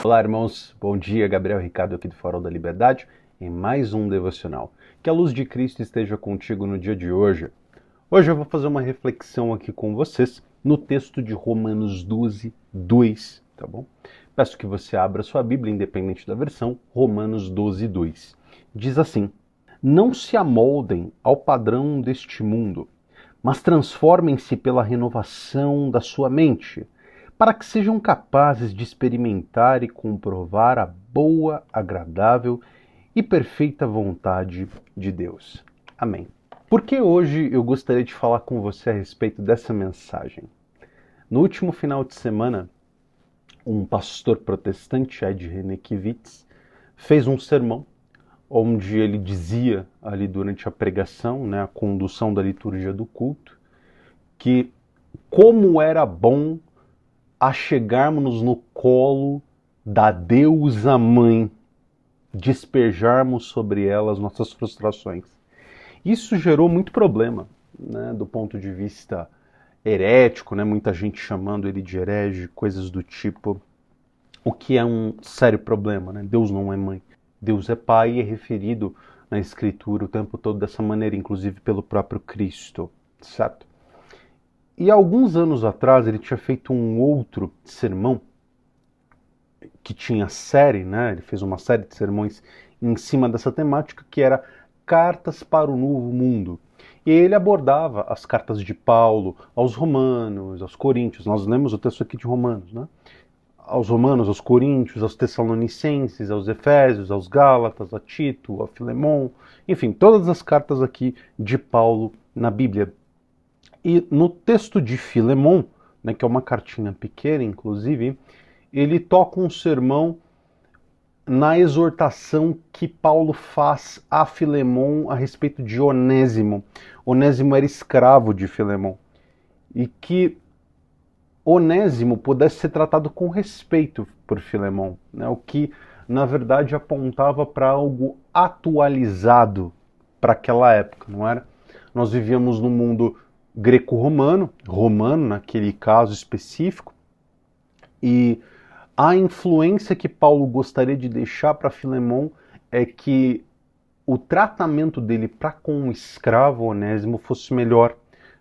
Olá, irmãos. Bom dia. Gabriel Ricardo aqui do Farol da Liberdade em mais um devocional. Que a luz de Cristo esteja contigo no dia de hoje. Hoje eu vou fazer uma reflexão aqui com vocês no texto de Romanos 12, 2, tá bom? Peço que você abra sua Bíblia, independente da versão, Romanos 12, 2. Diz assim: Não se amoldem ao padrão deste mundo, mas transformem-se pela renovação da sua mente, para que sejam capazes de experimentar e comprovar a boa, agradável e perfeita vontade de Deus. Amém. Por que hoje eu gostaria de falar com você a respeito dessa mensagem? No último final de semana, um pastor protestante, Ed Renekiewicz, fez um sermão onde ele dizia ali durante a pregação, a condução da liturgia do culto, que como era bom achegarmos-nos no colo da deusa mãe, despejarmos sobre ela as nossas frustrações. Isso gerou muito problema, do ponto de vista herético, muita gente chamando ele de herege, coisas do tipo, o que é um sério problema, Deus não é mãe, Deus é pai e é referido na Escritura o tempo todo dessa maneira, inclusive pelo próprio Cristo, certo? E alguns anos atrás ele tinha feito um outro sermão que tinha série, ele fez uma série de sermões em cima dessa temática que era Cartas para o Novo Mundo. E ele abordava as cartas de Paulo aos Romanos, aos Coríntios. Nós lemos o texto aqui de Romanos, aos Romanos, aos Coríntios, aos Tessalonicenses, aos Efésios, aos Gálatas, a Tito, a Filemon, enfim, todas as cartas aqui de Paulo na Bíblia. E no texto de Filemon, que é uma cartinha pequena, inclusive, ele toca um sermão na exortação que Paulo faz a Filemon a respeito de Onésimo. Onésimo era escravo de Filemon. E que Onésimo pudesse ser tratado com respeito por Filemon, o que, na verdade, apontava para algo atualizado para aquela época, não era? Nós vivíamos num mundo greco-romano, romano naquele caso específico, e a influência que Paulo gostaria de deixar para Filemon é que o tratamento dele para com o escravo Onésimo fosse melhor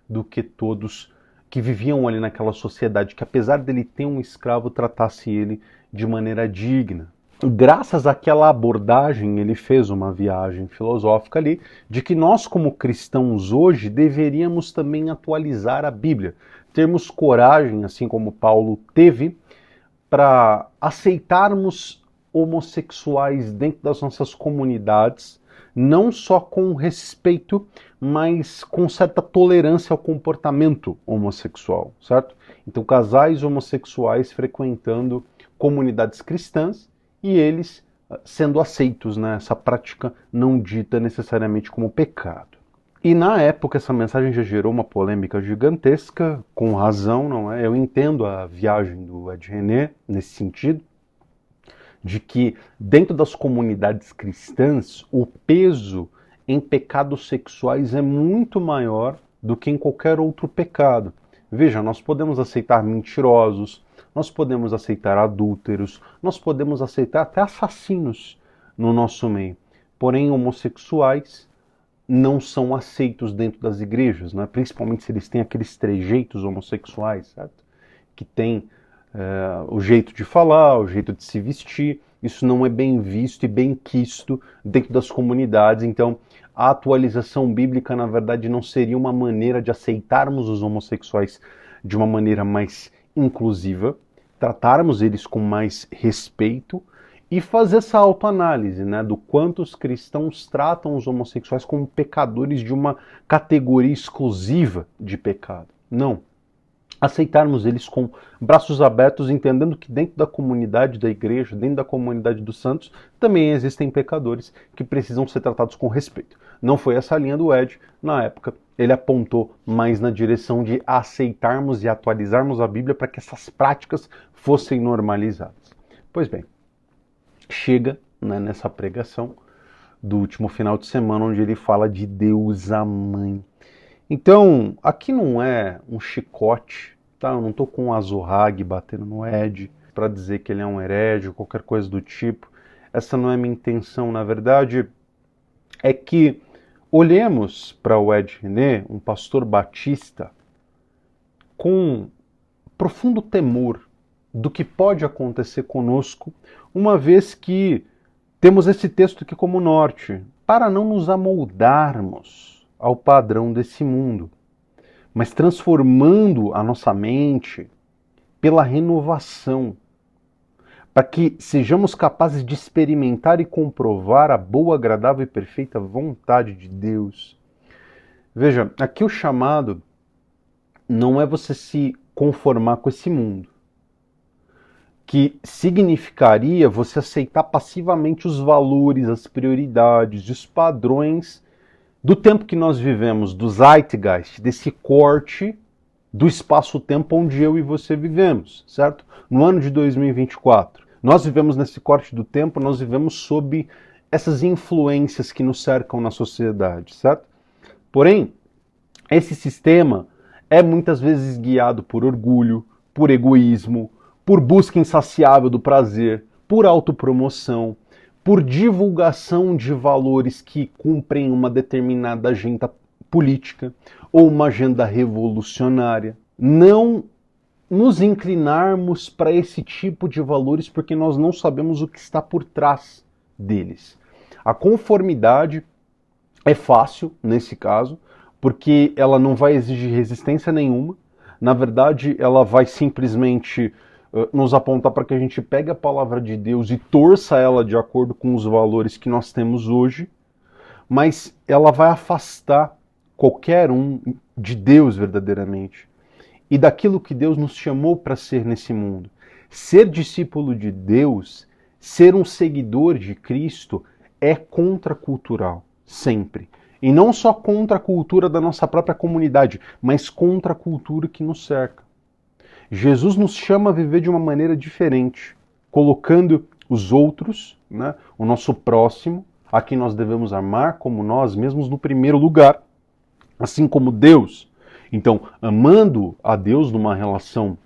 do que todos que viviam ali naquela sociedade, que apesar dele ter um escravo, tratasse ele de maneira digna. Graças àquela abordagem, ele fez uma viagem filosófica ali, de que nós como cristãos hoje deveríamos também atualizar a Bíblia, termos coragem, assim como Paulo teve, para aceitarmos homossexuais dentro das nossas comunidades, não só com respeito, mas com certa tolerância ao comportamento homossexual, certo? Então, casais homossexuais frequentando comunidades cristãs e eles sendo aceitos, essa prática não dita necessariamente como pecado. E na época essa mensagem já gerou uma polêmica gigantesca, com razão, não é? Eu entendo a viagem do Ed René nesse sentido, de que dentro das comunidades cristãs o peso em pecados sexuais é muito maior do que em qualquer outro pecado. Veja, nós podemos aceitar mentirosos, nós podemos aceitar adúlteros, nós podemos aceitar até assassinos no nosso meio. Porém, homossexuais não são aceitos dentro das igrejas, principalmente se eles têm aqueles trejeitos homossexuais, certo? Que tem o jeito de falar, o jeito de se vestir. Isso não é bem visto e bem quisto dentro das comunidades. Então, a atualização bíblica, na verdade, não seria uma maneira de aceitarmos os homossexuais de uma maneira mais inclusiva, tratarmos eles com mais respeito e fazer essa autoanálise, do quanto os cristãos tratam os homossexuais como pecadores de uma categoria exclusiva de pecado. Não. Aceitarmos eles com braços abertos, entendendo que dentro da comunidade da igreja, dentro da comunidade dos santos, também existem pecadores que precisam ser tratados com respeito. Não foi essa a linha do Ed na época. Ele apontou mais na direção de aceitarmos e atualizarmos a Bíblia para que essas práticas fossem normalizadas. Pois bem, chega nessa pregação do último final de semana, onde ele fala de Deus a Mãe. Então, aqui não é um chicote, tá? Eu não estou com um azorrague batendo no Ed, para dizer que ele é um herege, qualquer coisa do tipo. Essa não é minha intenção. Na verdade, é que olhemos para o Ed René, um pastor batista, com profundo temor do que pode acontecer conosco, uma vez que temos esse texto aqui como norte, para não nos amoldarmos ao padrão desse mundo, mas transformando a nossa mente pela renovação, para que sejamos capazes de experimentar e comprovar a boa, agradável e perfeita vontade de Deus. Veja, aqui o chamado não é você se conformar com esse mundo, que significaria você aceitar passivamente os valores, as prioridades, os padrões do tempo que nós vivemos, do zeitgeist, desse corte do espaço-tempo onde eu e você vivemos, certo? No ano de 2024. Nós vivemos nesse corte do tempo, nós vivemos sob essas influências que nos cercam na sociedade, certo? Porém, esse sistema é muitas vezes guiado por orgulho, por egoísmo, por busca insaciável do prazer, por autopromoção, por divulgação de valores que cumprem uma determinada agenda política ou uma agenda revolucionária. Não nos inclinarmos para esse tipo de valores porque nós não sabemos o que está por trás deles. A conformidade é fácil nesse caso, porque ela não vai exigir resistência nenhuma. Na verdade, ela vai simplesmente nos apontar para que a gente pegue a palavra de Deus e torça ela de acordo com os valores que nós temos hoje, mas ela vai afastar qualquer um de Deus verdadeiramente e daquilo que Deus nos chamou para ser nesse mundo. Ser discípulo de Deus, ser um seguidor de Cristo é contracultural, sempre. E não só contra a cultura da nossa própria comunidade, mas contra a cultura que nos cerca. Jesus nos chama a viver de uma maneira diferente, colocando os outros, né, o nosso próximo, a quem nós devemos amar como nós mesmos no primeiro lugar, assim como Deus. Então, amando a Deus numa relação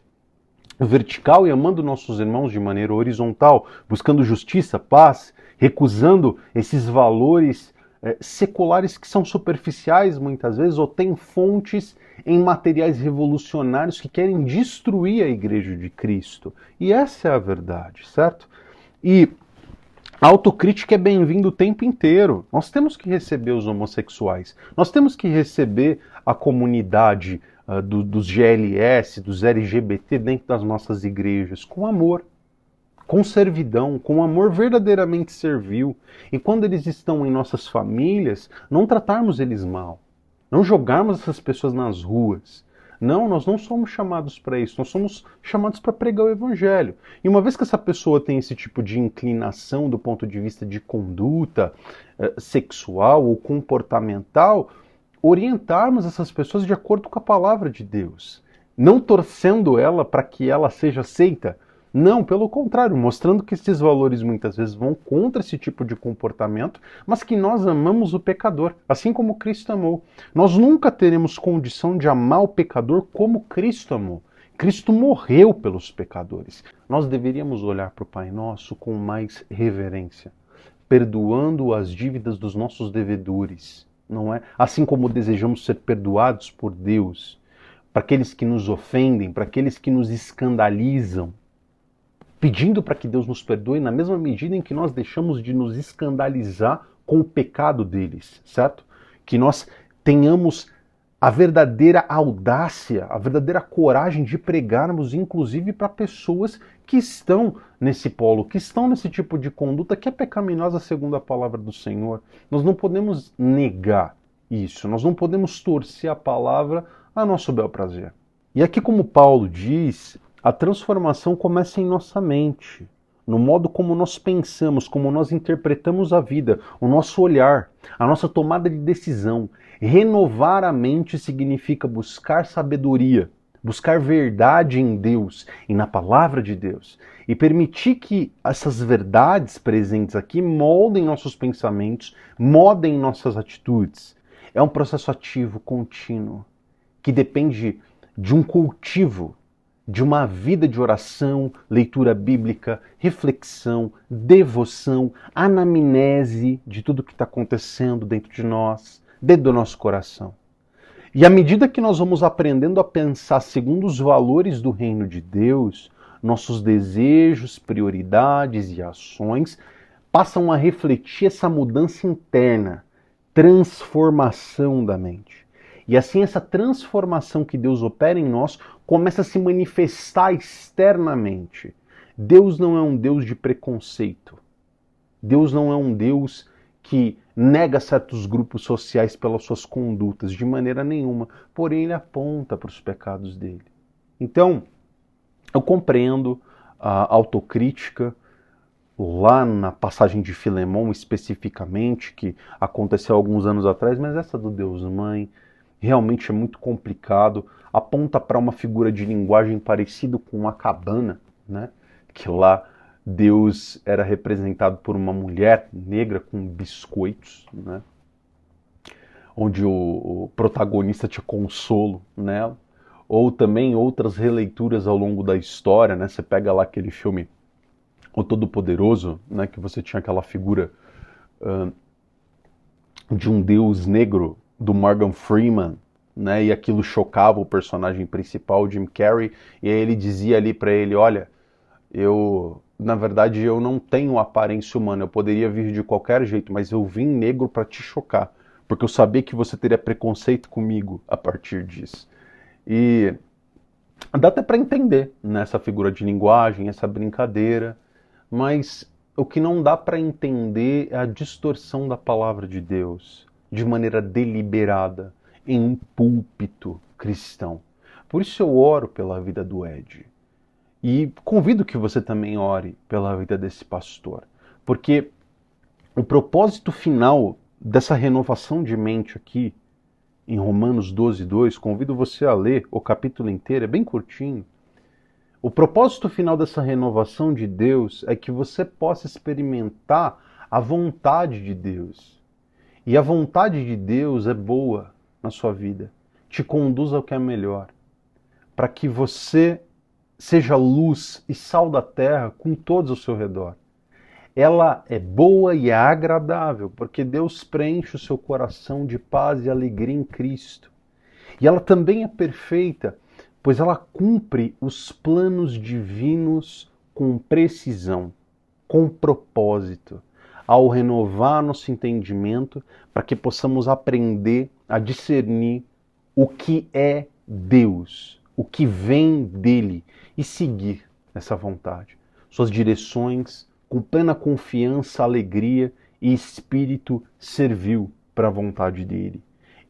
vertical e amando nossos irmãos de maneira horizontal, buscando justiça, paz, recusando esses valores seculares que são superficiais muitas vezes ou têm fontes em materiais revolucionários que querem destruir a Igreja de Cristo. E essa é a verdade, certo? E a autocrítica é bem-vinda o tempo inteiro. Nós temos que receber os homossexuais, nós temos que receber a comunidade dos GLS, dos LGBT dentro das nossas igrejas, com amor, com servidão, com amor verdadeiramente servil. E quando eles estão em nossas famílias, não tratarmos eles mal, não jogarmos essas pessoas nas ruas. Não, nós não somos chamados para isso, nós somos chamados para pregar o Evangelho. E uma vez que essa pessoa tem esse tipo de inclinação do ponto de vista de conduta sexual ou comportamental, orientarmos essas pessoas de acordo com a palavra de Deus. Não torcendo ela para que ela seja aceita. Não, pelo contrário, mostrando que esses valores muitas vezes vão contra esse tipo de comportamento, mas que nós amamos o pecador, assim como Cristo amou. Nós nunca teremos condição de amar o pecador como Cristo amou. Cristo morreu pelos pecadores. Nós deveríamos olhar para o Pai Nosso com mais reverência, perdoando as dívidas dos nossos devedores, não é? Assim como desejamos ser perdoados por Deus, para aqueles que nos ofendem, para aqueles que nos escandalizam, pedindo para que Deus nos perdoe na mesma medida em que nós deixamos de nos escandalizar com o pecado deles, certo? Que nós tenhamos a verdadeira audácia, a verdadeira coragem de pregarmos, inclusive para pessoas que estão nesse polo, que estão nesse tipo de conduta que é pecaminosa segundo a palavra do Senhor. Nós não podemos negar isso, nós não podemos torcer a palavra a nosso bel prazer. E aqui, como Paulo diz, a transformação começa em nossa mente, no modo como nós pensamos, como nós interpretamos a vida, o nosso olhar, a nossa tomada de decisão. Renovar a mente significa buscar sabedoria, buscar verdade em Deus e na palavra de Deus, e permitir que essas verdades presentes aqui moldem nossos pensamentos, moldem nossas atitudes. É um processo ativo, contínuo, que depende de um cultivo de uma vida de oração, leitura bíblica, reflexão, devoção, anamnese de tudo que está acontecendo dentro de nós, dentro do nosso coração. E à medida que nós vamos aprendendo a pensar segundo os valores do reino de Deus, nossos desejos, prioridades e ações passam a refletir essa mudança interna, transformação da mente. E assim essa transformação que Deus opera em nós começa a se manifestar externamente. Deus não é um Deus de preconceito. Deus não é um Deus que nega certos grupos sociais pelas suas condutas, de maneira nenhuma. Porém, ele aponta para os pecados dele. Então, eu compreendo a autocrítica, lá na passagem de Filemão especificamente, que aconteceu alguns anos atrás, mas essa do Deus Mãe realmente é muito complicado. Aponta para uma figura de linguagem parecido com uma cabana, né? Que lá Deus era representado por uma mulher negra com biscoitos, né? Onde o protagonista tinha consolo nela. Ou também outras releituras ao longo da história, né? Você pega lá aquele filme O Todo-Poderoso, né? Que você tinha aquela figura de um deus negro do Morgan Freeman, né? E aquilo chocava o personagem principal, Jim Carrey, e aí ele dizia ali para ele, olha, na verdade eu não tenho aparência humana, eu poderia vir de qualquer jeito, mas eu vim negro para te chocar, porque eu sabia que você teria preconceito comigo a partir disso. E dá até para entender nessa figura de linguagem, essa brincadeira, mas o que não dá para entender é a distorção da palavra de Deus, de maneira deliberada, em um púlpito cristão. Por isso eu oro pela vida do Ed. E convido que você também ore pela vida desse pastor. Porque o propósito final dessa renovação de mente aqui, em Romanos 12:2, convido você a ler o capítulo inteiro, é bem curtinho. O propósito final dessa renovação de Deus é que você possa experimentar a vontade de Deus. E a vontade de Deus é boa na sua vida, te conduz ao que é melhor, para que você seja luz e sal da terra com todos ao seu redor. Ela é boa e é agradável, porque Deus preenche o seu coração de paz e alegria em Cristo. E ela também é perfeita, pois ela cumpre os planos divinos com precisão, com propósito, ao renovar nosso entendimento, para que possamos aprender a discernir o que é Deus, o que vem dele, e seguir essa vontade, suas direções, com plena confiança, alegria e espírito servil para a vontade dele.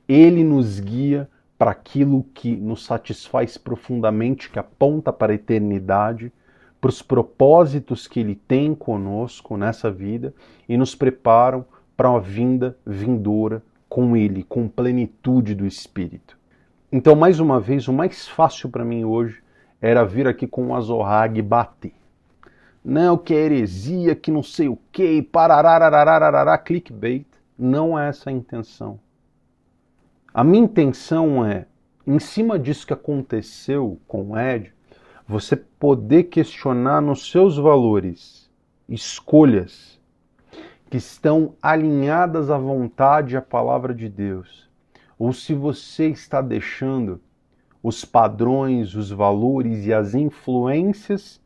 Ele nos guia para aquilo que nos satisfaz profundamente, que aponta para a eternidade, para os propósitos que ele tem conosco nessa vida e nos preparam para uma vinda vindoura com ele, com plenitude do Espírito. Então, mais uma vez, o mais fácil para mim hoje era vir aqui com o Azorrag e bater. Não, que é heresia, que não sei o que, pararararararará, clickbait. Não é essa a intenção. A minha intenção é, em cima disso que aconteceu com o Ed, você poder questionar nos seus valores escolhas que estão alinhadas à vontade e à palavra de Deus. Ou se você está deixando os padrões, os valores e as influências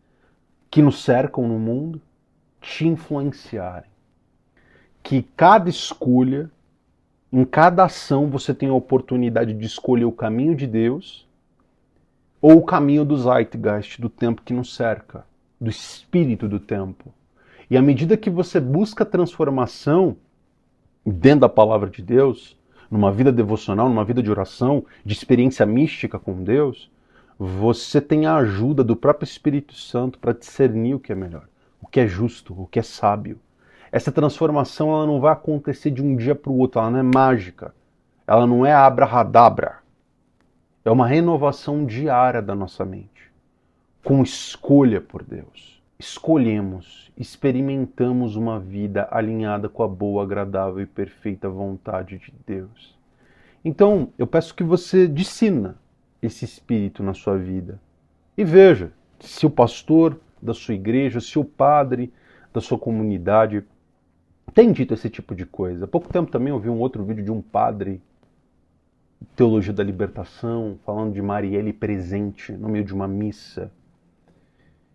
que nos cercam no mundo te influenciarem. Que cada escolha, em cada ação, você tem a oportunidade de escolher o caminho de Deus ou o caminho do Zeitgeist, do tempo que nos cerca, do espírito do tempo. E à medida que você busca transformação dentro da palavra de Deus, numa vida devocional, numa vida de oração, de experiência mística com Deus, você tem a ajuda do próprio Espírito Santo para discernir o que é melhor, o que é justo, o que é sábio. Essa transformação ela não vai acontecer de um dia para o outro, ela não é mágica, ela não é abrahadabra. É uma renovação diária da nossa mente, com escolha por Deus. Escolhemos, experimentamos uma vida alinhada com a boa, agradável e perfeita vontade de Deus. Então, eu peço que você discina esse espírito na sua vida. E veja se o pastor da sua igreja, se o padre da sua comunidade tem dito esse tipo de coisa. Há pouco tempo também eu vi um outro vídeo de um padre, Teologia da Libertação, falando de Marielle presente no meio de uma missa.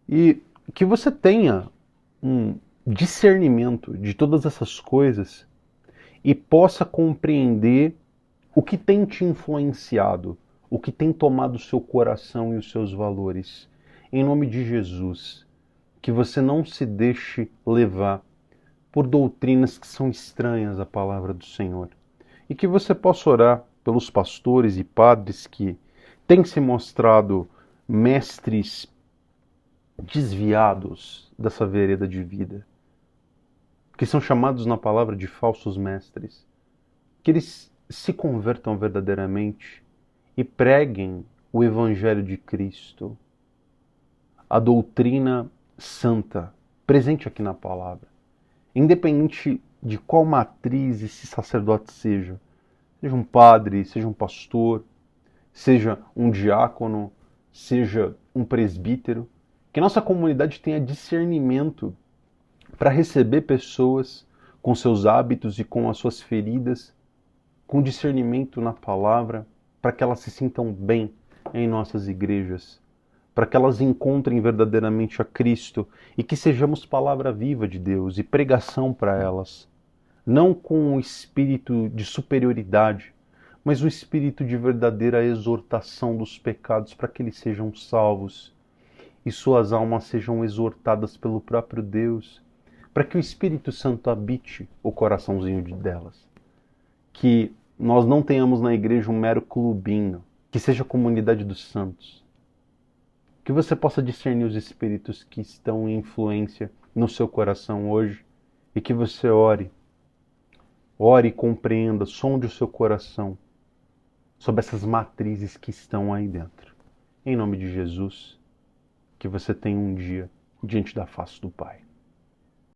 E que você tenha um discernimento de todas essas coisas e possa compreender o que tem te influenciado, o que tem tomado o seu coração e os seus valores. Em nome de Jesus, que você não se deixe levar por doutrinas que são estranhas à palavra do Senhor. E que você possa orar pelos pastores e padres que têm se mostrado mestres desviados dessa vereda de vida, que são chamados na palavra de falsos mestres, que eles se convertam verdadeiramente e preguem o Evangelho de Cristo, a doutrina santa, presente aqui na palavra, independente de qual matriz esse sacerdote seja um padre, seja um pastor, seja um diácono, seja um presbítero, que nossa comunidade tenha discernimento para receber pessoas com seus hábitos e com as suas feridas, com discernimento na palavra, para que elas se sintam bem em nossas igrejas, para que elas encontrem verdadeiramente a Cristo e que sejamos palavra viva de Deus e pregação para elas, não com o espírito de superioridade, mas o espírito de verdadeira exortação dos pecados para que eles sejam salvos e suas almas sejam exortadas pelo próprio Deus, para que o Espírito Santo habite o coraçãozinho delas. Que nós não tenhamos na igreja um mero clubinho, que seja a comunidade dos santos. Que você possa discernir os espíritos que estão em influência no seu coração hoje e que você ore e compreenda, sonde o seu coração sobre essas matrizes que estão aí dentro. Em nome de Jesus, que você tenha um dia diante da face do Pai.